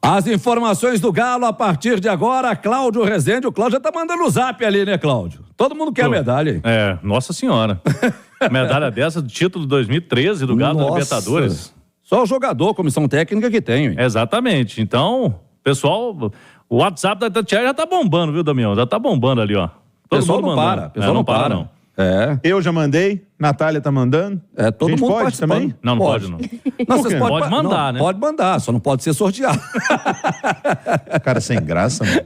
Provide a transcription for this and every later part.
As informações do Galo a partir de agora, Cláudio Rezende. O Cláudio já tá mandando o zap ali, né, Cláudio? Todo mundo quer a medalha, hein? Nossa senhora. Medalha dessa do título 2013 do Galo da Libertadores. Só o jogador, comissão técnica que tem, hein? Exatamente. Então, pessoal, o WhatsApp da Itatiaia já tá bombando, viu, Damião? Já tá bombando ali, ó. O pessoal não para. Pessoal não para, não. Eu já mandei, Natália tá mandando. Todo mundo pode também? Não pode, não. Não, vocês pode mandar, né? Pode mandar, só não pode ser sorteado. Cara sem graça, mano.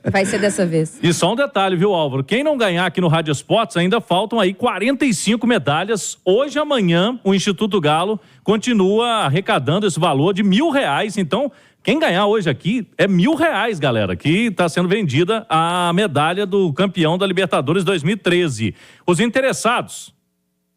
Vai ser dessa vez. E só um detalhe, viu, Álvaro? Quem não ganhar aqui no Rádio Esportes, ainda faltam aí 45 medalhas. Hoje e amanhã, o Instituto Galo continua arrecadando esse valor de R$1.000. Então, quem ganhar hoje aqui é R$1.000, galera, que está sendo vendida a medalha do campeão da Libertadores 2013. Os interessados,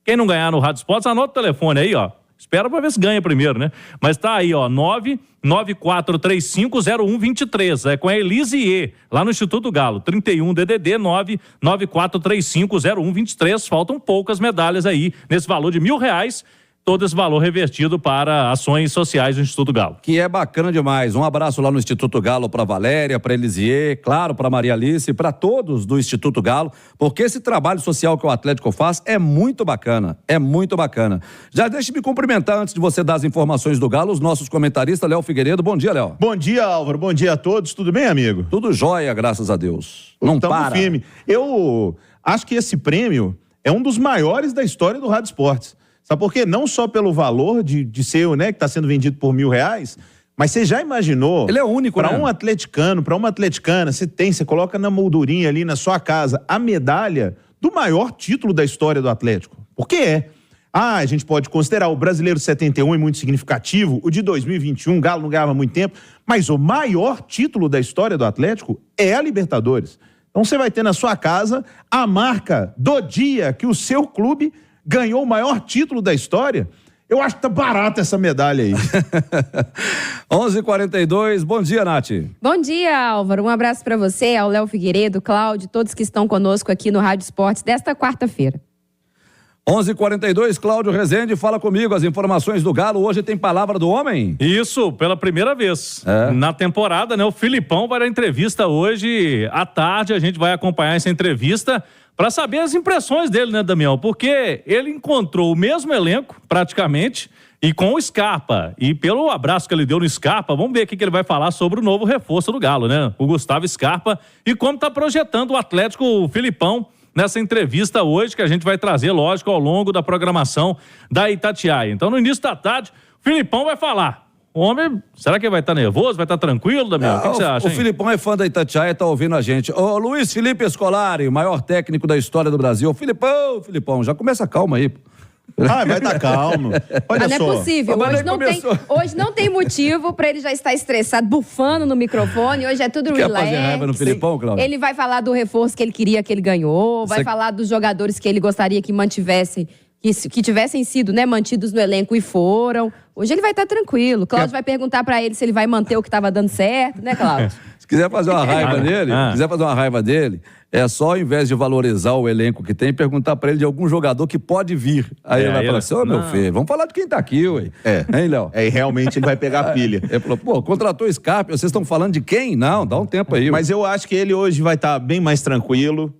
quem não ganhar no Rádio Esportes, anota o telefone aí, ó. Espera para ver se ganha primeiro, né? Mas tá aí, ó, 994350123. É com a Elisier, lá no Instituto Galo. 31 DDD 994350123. Faltam poucas medalhas aí, nesse valor de R$1.000. Todo esse valor revertido para ações sociais do Instituto Galo. Que é bacana demais. Um abraço lá no Instituto Galo para Valéria, para Elisier, claro, para Maria Alice, para todos do Instituto Galo, porque esse trabalho social que o Atlético faz é muito bacana, Já deixe-me cumprimentar, antes de você dar as informações do Galo, os nossos comentaristas, Léo Figueiredo. Bom dia, Léo. Bom dia, Álvaro. Bom dia a todos. Tudo bem, amigo? Tudo jóia, graças a Deus. Não para. Firme. Eu acho que esse prêmio é um dos maiores da história do Rádio Esportes. Sabe por quê? Não só pelo valor de ser, né, que está sendo vendido por R$1.000, mas você já imaginou? Ele é único, né? Para um atleticano, para uma atleticana, você coloca na moldurinha ali na sua casa a medalha do maior título da história do Atlético. Porque é. A gente pode considerar o Brasileiro 71 é muito significativo, o de 2021, o Galo não ganhava muito tempo, mas o maior título da história do Atlético é a Libertadores. Então você vai ter na sua casa a marca do dia que o seu clube ganhou o maior título da história. Eu acho que tá barata essa medalha aí. 11h42, bom dia, Nath. Bom dia, Álvaro. Um abraço para você, ao Léo Figueiredo, Cláudio, todos que estão conosco aqui no Rádio Esportes desta quarta-feira. 11h42, Cláudio Rezende, fala comigo, as informações do Galo. Hoje tem palavra do homem? Isso, pela primeira vez na temporada, né? O Filipão vai dar entrevista hoje à tarde, a gente vai acompanhar essa entrevista para saber as impressões dele, né, Damião? Porque ele encontrou o mesmo elenco, praticamente, e com o Scarpa. E pelo abraço que ele deu no Scarpa, vamos ver o que ele vai falar sobre o novo reforço do Galo, né? O Gustavo Scarpa. E como está projetando o Atlético, o Filipão, nessa entrevista hoje, que a gente vai trazer, lógico, ao longo da programação da Itatiaia. Então, no início da tarde, o Filipão vai falar. O homem, será que ele vai estar nervoso? Vai estar tranquilo, Damião? O que você acha, hein? O Filipão é fã da Itatiaia e tá ouvindo a gente. Ô, Luiz Felipe Scolari, maior técnico da história do Brasil. Filipão, já começa calma aí. Vai dar calmo. Olha só. Não é possível. Hoje não tem motivo para ele já estar estressado, bufando no microfone. Hoje é tudo relax. Quer fazer raiva no Filipão, Cláudio? Ele vai falar do reforço que ele queria que ele ganhou, vai falar dos jogadores que ele gostaria que mantivessem, que tivessem sido, né, mantidos no elenco e foram. Hoje ele vai estar tranquilo. Cláudio vai perguntar para ele se ele vai manter o que estava dando certo, né, Cláudio? Se quiser fazer uma raiva dele, é só, ao invés de valorizar o elenco que tem, perguntar para ele de algum jogador que pode vir. Aí ele vai falar assim, meu filho, vamos falar de quem tá aqui, ué. Hein, Léo? E realmente ele vai pegar a pilha. Ele falou, contratou o Scarpa, vocês estão falando de quem? Não, dá um tempo aí. Mas eu acho que ele hoje vai estar bem mais tranquilo.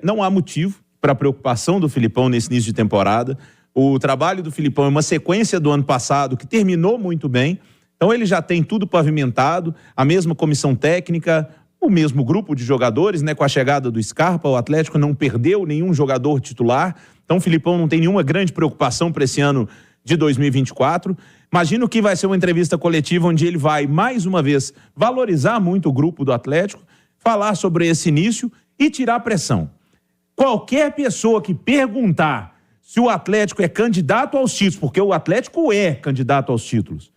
Não há motivo para preocupação do Filipão nesse início de temporada. O trabalho do Filipão é uma sequência do ano passado que terminou muito bem. Então ele já tem tudo pavimentado, a mesma comissão técnica, o mesmo grupo de jogadores, né? Com a chegada do Scarpa, o Atlético não perdeu nenhum jogador titular. Então o Filipão não tem nenhuma grande preocupação para esse ano de 2024. Imagino que vai ser uma entrevista coletiva onde ele vai, mais uma vez, valorizar muito o grupo do Atlético, falar sobre esse início e tirar a pressão. Qualquer pessoa que perguntar se o Atlético é candidato aos títulos, porque o Atlético é candidato aos títulos,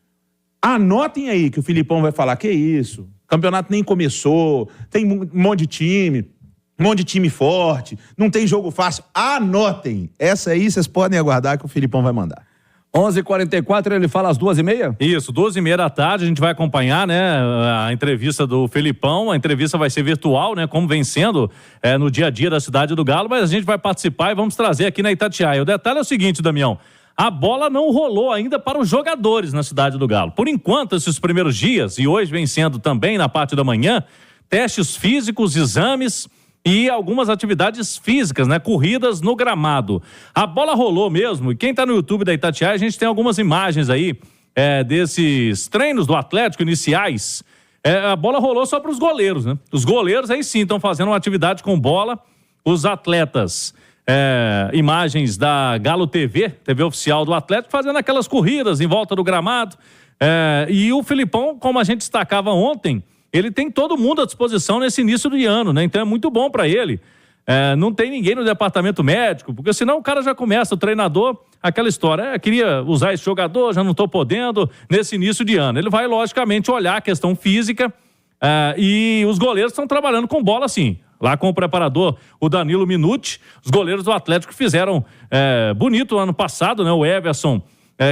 anotem aí que o Filipão vai falar, que isso, o campeonato nem começou, tem um monte de time forte, não tem jogo fácil. Anotem, essa aí vocês podem aguardar que o Filipão vai mandar. 11h44, ele fala às 2h30? Isso, 2h30 da tarde, a gente vai acompanhar, né, a entrevista do Filipão. A entrevista vai ser virtual, né, como vem sendo no dia a dia da cidade do Galo, mas a gente vai participar e vamos trazer aqui na Itatiaia. O detalhe é o seguinte, Damião, a bola não rolou ainda para os jogadores na cidade do Galo. Por enquanto, esses primeiros dias, e hoje vem sendo também na parte da manhã, testes físicos, exames e algumas atividades físicas, né? Corridas no gramado. A bola rolou mesmo, e quem está no YouTube da Itatiaia, a gente tem algumas imagens aí desses treinos do Atlético iniciais. A bola rolou só para os goleiros, né? Os goleiros aí sim estão fazendo uma atividade com bola. Os atletas... imagens da Galo TV oficial do Atlético, fazendo aquelas corridas em volta do gramado. E o Filipão, como a gente destacava ontem, ele tem todo mundo à disposição nesse início do ano, né? Então é muito bom para ele. Não tem ninguém no departamento médico, porque senão o cara já começa, o treinador, aquela história, queria usar esse jogador, já não estou podendo, nesse início de ano. Ele vai, logicamente, olhar a questão física e os goleiros estão trabalhando com bola, sim. Lá com o preparador, o Danilo Minucci, os goleiros do Atlético fizeram bonito ano passado, né? O Everson,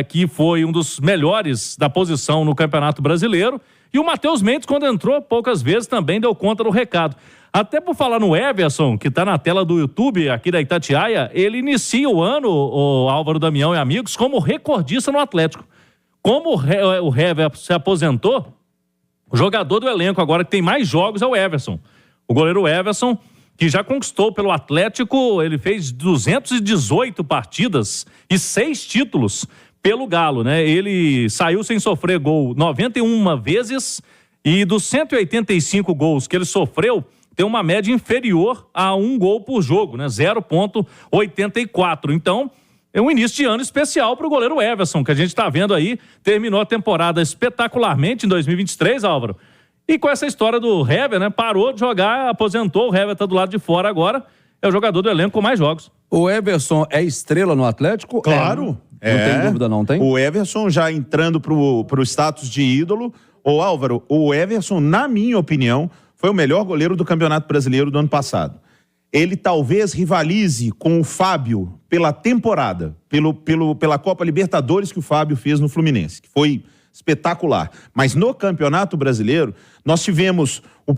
que foi um dos melhores da posição no Campeonato Brasileiro, e o Matheus Mendes, quando entrou, poucas vezes também deu conta do recado. Até por falar no Everson, que está na tela do YouTube aqui da Itatiaia, ele inicia o ano, o Álvaro Damião e amigos, como recordista no Atlético. Como o Everson se aposentou, o jogador do elenco agora que tem mais jogos é o Everson. O goleiro Everson, que já conquistou pelo Atlético, ele fez 218 partidas e 6 títulos pelo Galo, né? Ele saiu sem sofrer gol 91 vezes e dos 185 gols que ele sofreu, tem uma média inferior a 1 gol por jogo, né? 0,84. Então, é um início de ano especial para o goleiro Everson, que a gente está vendo aí, terminou a temporada espetacularmente em 2023, Álvaro. E com essa história do Hever, né? Parou de jogar, aposentou, o Hever tá do lado de fora agora, é o jogador do elenco com mais jogos. O Everson é estrela no Atlético? Claro. Não tem dúvida, não tem? O Everson já entrando pro status de ídolo. Ô Álvaro, o Everson, na minha opinião, foi o melhor goleiro do Campeonato Brasileiro do ano passado. Ele talvez rivalize com o Fábio pela temporada, pela Copa Libertadores que o Fábio fez no Fluminense, que foi espetacular. Mas no Campeonato Brasileiro, nós tivemos o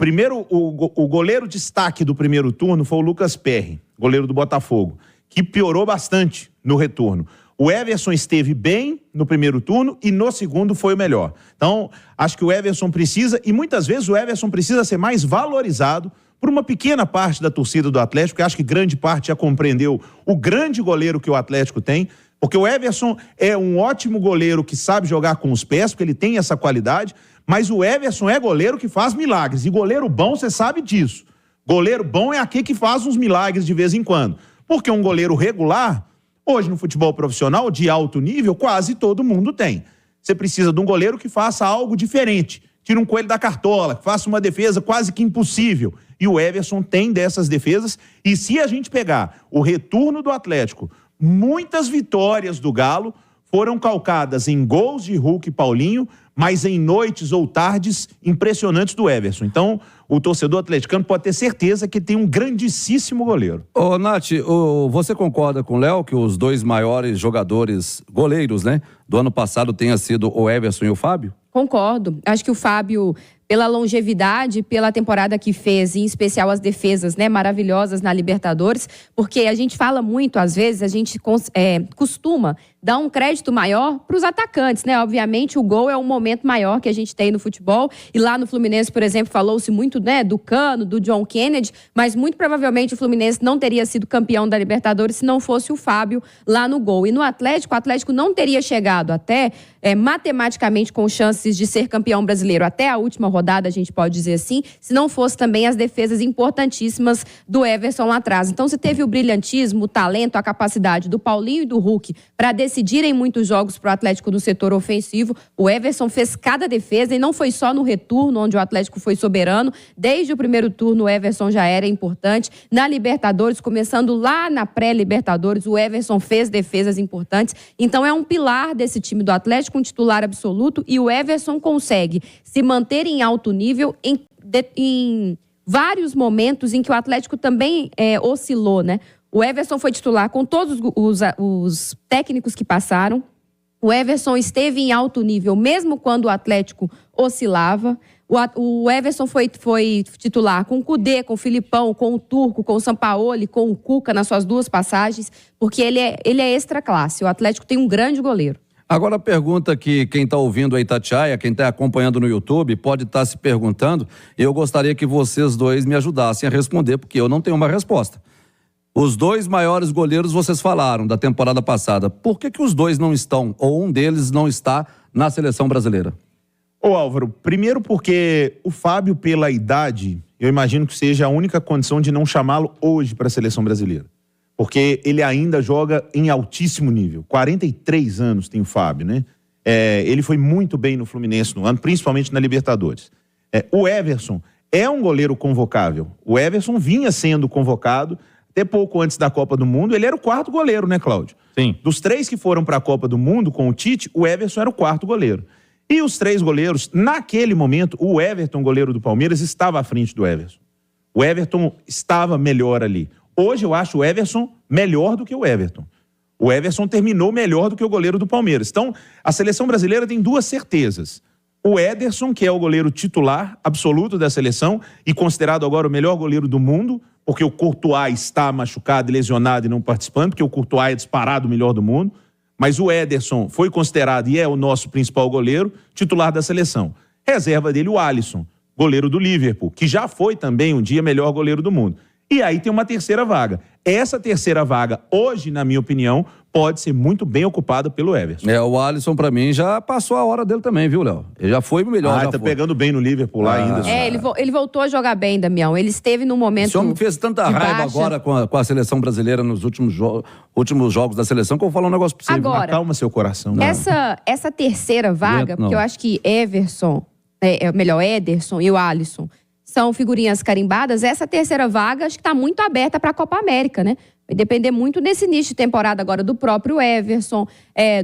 goleiro destaque do primeiro turno foi o Lucas Perry, goleiro do Botafogo, que piorou bastante no retorno. O Everson esteve bem no primeiro turno e no segundo foi o melhor. Então, acho que o Everson precisa, e muitas vezes o Everson precisa ser mais valorizado por uma pequena parte da torcida do Atlético, que acho que grande parte já compreendeu o grande goleiro que o Atlético tem, porque o Everson é um ótimo goleiro que sabe jogar com os pés, porque ele tem essa qualidade, mas o Everson é goleiro que faz milagres, e goleiro bom, você sabe disso. Goleiro bom é aquele que faz uns milagres de vez em quando, porque um goleiro regular, hoje no futebol profissional de alto nível, quase todo mundo tem. Você precisa de um goleiro que faça algo diferente, tira um coelho da cartola, que faça uma defesa quase que impossível, e o Everson tem dessas defesas, e se a gente pegar o retorno do Atlético, muitas vitórias do Galo foram calcadas em gols de Hulk e Paulinho, mas em noites ou tardes impressionantes do Everson. Então, o torcedor atleticano pode ter certeza que tem um grandíssimo goleiro. Ô, Nath, você concorda com o Léo que os dois maiores jogadores, goleiros, né, do ano passado tenha sido o Everson e o Fábio? Concordo. Acho que o Fábio, pela longevidade, pela temporada que fez, em especial as defesas, né, maravilhosas na Libertadores, porque a gente fala muito, às vezes, a gente costuma dar um crédito maior para os atacantes, né? Obviamente, o gol é um momento maior que a gente tem no futebol, e lá no Fluminense, por exemplo, falou-se muito, né, do Cano, do John Kennedy, mas muito provavelmente o Fluminense não teria sido campeão da Libertadores se não fosse o Fábio lá no gol. E no Atlético, o Atlético não teria chegado até, matematicamente, com chances de ser campeão brasileiro até a última rodada, a gente pode dizer assim, se não fosse também as defesas importantíssimas do Everson lá atrás. Então, se teve o brilhantismo, o talento, a capacidade do Paulinho e do Hulk para decidirem muitos jogos para o Atlético no setor ofensivo, o Everson fez cada defesa, e não foi só no retorno, onde o Atlético foi soberano. Desde o primeiro turno, o Everson já era importante. Na Libertadores, começando lá na pré-Libertadores, o Everson fez defesas importantes. Então, é um pilar desse time do Atlético, um titular absoluto, e o Everson consegue se manter em alto nível em vários momentos em que o Atlético também oscilou, né? O Everson foi titular com todos os técnicos que passaram. O Everson esteve em alto nível, mesmo quando o Atlético oscilava. O Everson foi titular com o Kudê, com o Filipão, com o Turco, com o Sampaoli, com o Cuca nas suas 2 passagens, porque ele é extra classe. O Atlético tem um grande goleiro. Agora a pergunta que quem está ouvindo aí, Itatiaia, quem está acompanhando no YouTube, pode estar se perguntando, e eu gostaria que vocês dois me ajudassem a responder, porque eu não tenho uma resposta. Os 2 maiores goleiros vocês falaram da temporada passada. Por que os 2 não estão, ou um deles não está na seleção brasileira? Ô Álvaro, primeiro porque o Fábio, pela idade, eu imagino que seja a única condição de não chamá-lo hoje para a seleção brasileira. Porque ele ainda joga em altíssimo nível. 43 anos tem o Fábio, né? Ele foi muito bem no Fluminense no ano, principalmente na Libertadores. O Everson é um goleiro convocável. O Everson vinha sendo convocado até pouco antes da Copa do Mundo. Ele era o 4º goleiro, né, Cláudio? Sim. Dos 3 que foram para a Copa do Mundo com o Tite, o Everson era o 4º goleiro. E os 3 goleiros, naquele momento, o Everton, goleiro do Palmeiras, estava à frente do Everson. O Everton estava melhor ali. Hoje eu acho o Everson melhor do que o Everton. O Everson terminou melhor do que o goleiro do Palmeiras. Então, a seleção brasileira tem 2 certezas. O Ederson, que é o goleiro titular absoluto da seleção e considerado agora o melhor goleiro do mundo, porque o Courtois está machucado e lesionado e não participando, porque o Courtois é disparado o melhor do mundo. Mas o Ederson foi considerado e é o nosso principal goleiro, titular da seleção. Reserva dele o Alisson, goleiro do Liverpool, que já foi também um dia melhor goleiro do mundo. E aí tem uma terceira vaga. Essa terceira vaga, hoje, na minha opinião, pode ser muito bem ocupada pelo Everson. O Alisson, pra mim, já passou a hora dele também, viu, Léo? Ele já foi o melhor. Tá pegando bem no Liverpool lá ainda. Ele voltou a jogar bem, Damião. Ele esteve num momento. Esse homem fez tanta raiva agora com a seleção brasileira nos últimos jogos da seleção, que eu vou falar um negócio pra você. Agora, acalma seu coração. Essa terceira vaga, porque eu acho que Ederson e o Alisson são figurinhas carimbadas. Essa terceira vaga acho que está muito aberta para a Copa América, né? Vai depender muito nesse início de temporada agora do próprio Everson,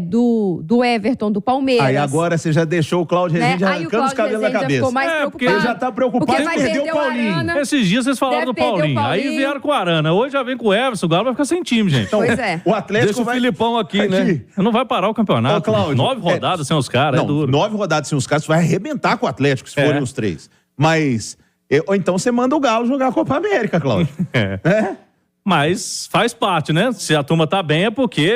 do Everton, do Palmeiras. Aí agora você já deixou o Cláudio Rezende arrancando os cabelos da cabeça. Ficou mais preocupado. Porque ele já tá preocupado em perder o Paulinho. Arana, esses dias vocês falaram do Paulinho. Aí vieram com o Arana. Hoje já vem com o Everson. O Galo vai ficar sem time, gente. Então, pois é. O Atlético deixa o Filipão aqui, né? Não vai parar o campeonato. Cláudio, 9 rodadas sem os caras, é duro. 9 rodadas sem os caras, você vai arrebentar com o Atlético, se forem os 3. Mas... ou então você manda o Galo jogar a Copa América, Cláudio. Mas faz parte, né? Se a turma tá bem é porque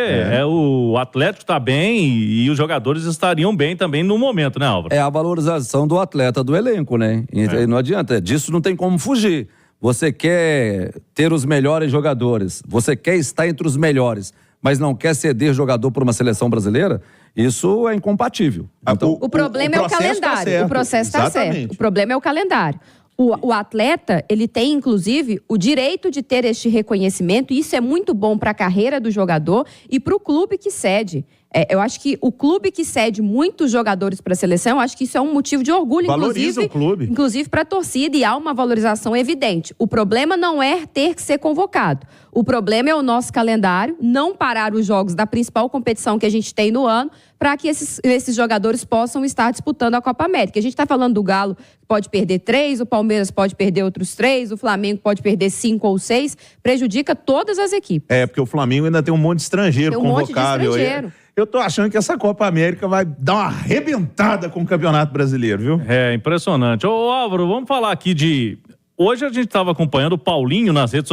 o Atlético tá bem e os jogadores estariam bem também no momento, né, Álvaro? É a valorização do atleta, do elenco, né? E não adianta, disso não tem como fugir. Você quer ter os melhores jogadores, você quer estar entre os melhores, mas não quer ceder jogador por uma seleção brasileira, isso é incompatível. Então, o problema é o calendário. O processo está certo. O problema é o calendário. O atleta, ele tem, inclusive, o direito de ter este reconhecimento, e isso é muito bom para a carreira do jogador e para o clube que cede. Eu acho que o clube que cede muitos jogadores para a seleção, eu acho que isso é um motivo de orgulho, valoriza o clube. Inclusive para a torcida, e há uma valorização evidente. O problema não é ter que ser convocado. O problema é o nosso calendário, não parar os jogos da principal competição que a gente tem no ano, para que esses jogadores possam estar disputando a Copa América. A gente está falando do Galo, que pode perder 3, o Palmeiras pode perder outros 3, o Flamengo pode perder 5 ou 6, prejudica todas as equipes. Porque o Flamengo ainda tem um monte de estrangeiro convocável. Monte de estrangeiro. Eu tô achando que essa Copa América vai dar uma arrebentada com o Campeonato Brasileiro, viu? É, impressionante. Ô Álvaro, vamos falar aqui de... Hoje a gente estava acompanhando o Paulinho nas redes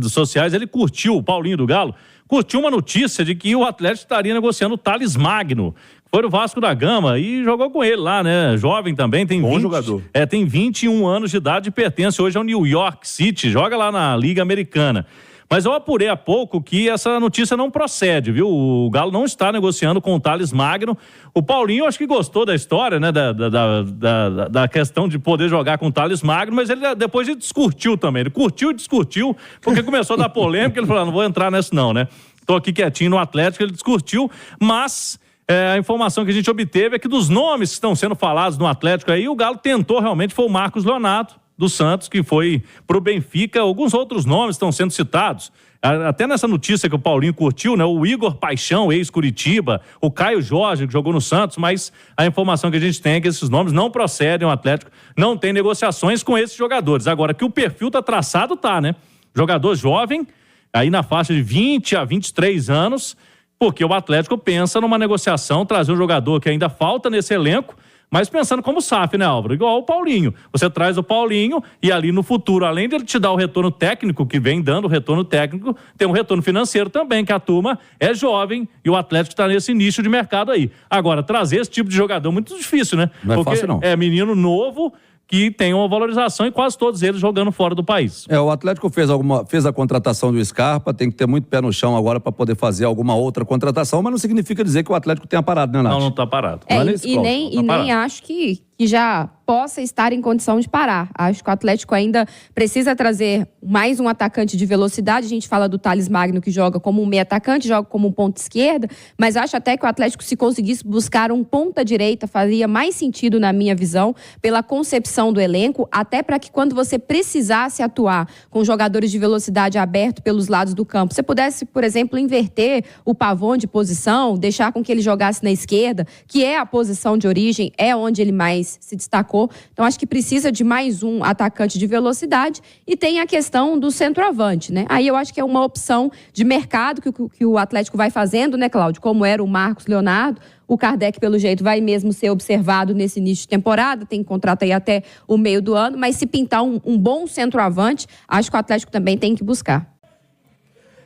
sociais, ele curtiu, o Paulinho do Galo, curtiu uma notícia de que o Atlético estaria negociando o Thales Magno, que foi o Vasco da Gama, e jogou com ele lá, né? Jovem também, tem bom jogador. Tem 21 anos de idade e pertence hoje ao New York City, joga lá na Liga Americana. Mas eu apurei há pouco que essa notícia não procede, viu? O Galo não está negociando com o Thales Magno. O Paulinho acho que gostou da história, né? Da questão de poder jogar com o Thales Magno, mas ele depois ele descurtiu também. Ele curtiu e descurtiu, porque começou a dar polêmica, ele falou, não vou entrar nessa não, né? Tô aqui quietinho no Atlético, ele descurtiu, mas... a informação que a gente obteve é que dos nomes que estão sendo falados no Atlético aí, o Galo tentou realmente, foi o Marcos Leonardo, do Santos, que foi pro Benfica. Alguns outros nomes estão sendo citados. Até nessa notícia que o Paulinho curtiu, né? O Igor Paixão, ex-Curitiba, o Caio Jorge, que jogou no Santos, mas a informação que a gente tem é que esses nomes não procedem, o Atlético não tem negociações com esses jogadores. Agora, que o perfil tá traçado, tá, né? Jogador jovem, aí na faixa de 20 a 23 anos, porque o Atlético pensa numa negociação, trazer um jogador que ainda falta nesse elenco, mas pensando como SAF, né, Álvaro? Igual o Paulinho. Você traz o Paulinho e ali no futuro, além dele te dar o retorno técnico, que vem dando o retorno técnico, tem um retorno financeiro também, que a turma é jovem e o Atlético está nesse nicho de mercado aí. Agora, trazer esse tipo de jogador é muito difícil, né? Não é fácil, não. É menino novo que tem uma valorização e quase todos eles jogando fora do país. O Atlético fez a contratação do Scarpa, tem que ter muito pé no chão agora para poder fazer alguma outra contratação, mas não significa dizer que o Atlético tenha parado, né, Nath? Não está parado. Nem acho que já possa estar em condição de parar. Acho que o Atlético ainda precisa trazer mais um atacante de velocidade. A gente fala do Thales Magno, que joga como um meio atacante, joga como um ponta esquerda, mas acho até que o Atlético, se conseguisse buscar um ponta direita, faria mais sentido, na minha visão, pela concepção do elenco, até para que quando você precisasse atuar com jogadores de velocidade aberto pelos lados do campo, você pudesse, por exemplo, inverter o Pavon de posição, deixar com que ele jogasse na esquerda, que é a posição de origem, é onde ele mais se destacou. Então, acho que precisa de mais um atacante de velocidade e tem a questão do centroavante, né? Aí eu acho que é uma opção de mercado que o Atlético vai fazendo, né, Cláudio? Como era o Marcos Leonardo. O Kardec, pelo jeito, vai mesmo ser observado nesse início de temporada, tem contrato aí até o meio do ano, mas se pintar um bom centroavante, acho que o Atlético também tem que buscar.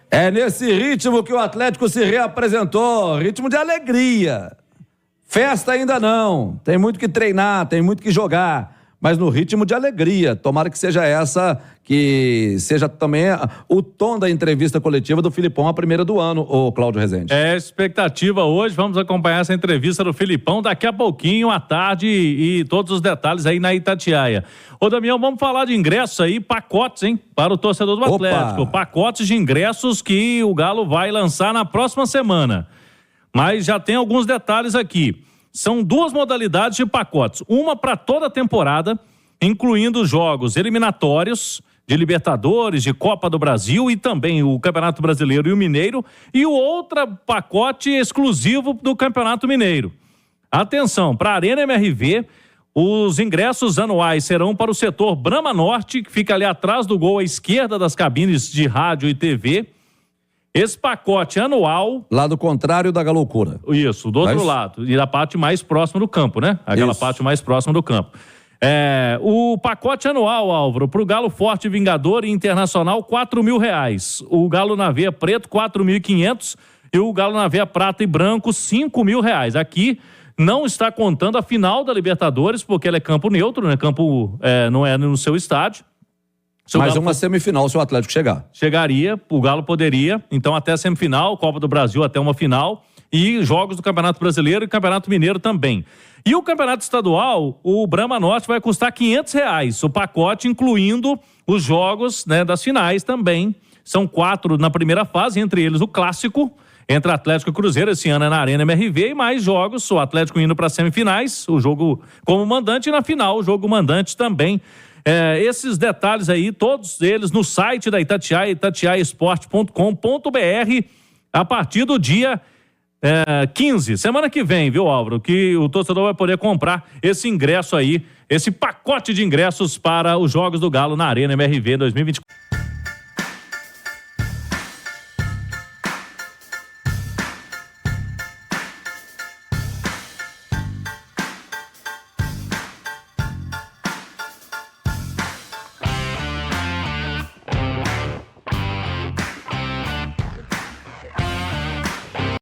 É nesse ritmo que o Atlético se reapresentou, ritmo de alegria. Festa ainda não, tem muito que treinar, tem muito que jogar, mas no ritmo de alegria. Tomara que seja essa, que seja também o tom da entrevista coletiva do Filipão, a primeira do ano, o Cláudio Rezende. É expectativa hoje, vamos acompanhar essa entrevista do Filipão daqui a pouquinho, à tarde, e todos os detalhes aí na Itatiaia. Ô, Damião, vamos falar de ingressos aí, pacotes, hein, para o torcedor do Atlético. Pacotes de ingressos que o Galo vai lançar na próxima semana. Mas já tem alguns detalhes aqui. São duas modalidades de pacotes. Uma para toda a temporada, incluindo jogos eliminatórios de Libertadores, de Copa do Brasil e também o Campeonato Brasileiro e o Mineiro. E o outro pacote exclusivo do Campeonato Mineiro. Atenção, para a Arena MRV, os ingressos anuais serão para o setor Brama Norte, que fica ali atrás do gol à esquerda das cabines de rádio e TV. Esse pacote anual... Lado contrário da Galoucura. Isso, do outro lado. E da parte mais próxima do campo, né? Aquela parte mais próxima do campo. O pacote anual, Álvaro, para o Galo Forte, Vingador e Internacional, R$4.000. O Galo na veia preto, R$4.500. E o Galo na veia prata e branco, R$5.000. Aqui não está contando a final da Libertadores, porque ela é campo neutro, né? Campo não é no seu estádio. Mas uma semifinal se o Atlético chegar. Chegaria, o Galo poderia, então até a semifinal, Copa do Brasil até uma final, e jogos do Campeonato Brasileiro e Campeonato Mineiro também. E o Campeonato Estadual, o Brama Norte vai custar R$500, o pacote incluindo os jogos, né, das finais também. São 4 na primeira fase, entre eles o clássico, entre Atlético e Cruzeiro, esse ano é na Arena MRV, e mais jogos, o Atlético indo para semifinais, o jogo como mandante, e na final o jogo mandante também. Esses detalhes aí, todos eles no site da Itatiaia, itatiaiasport.com.br, a partir do dia 15, semana que vem, viu, Álvaro? Que o torcedor vai poder comprar esse ingresso aí, esse pacote de ingressos para os Jogos do Galo na Arena MRV 2024.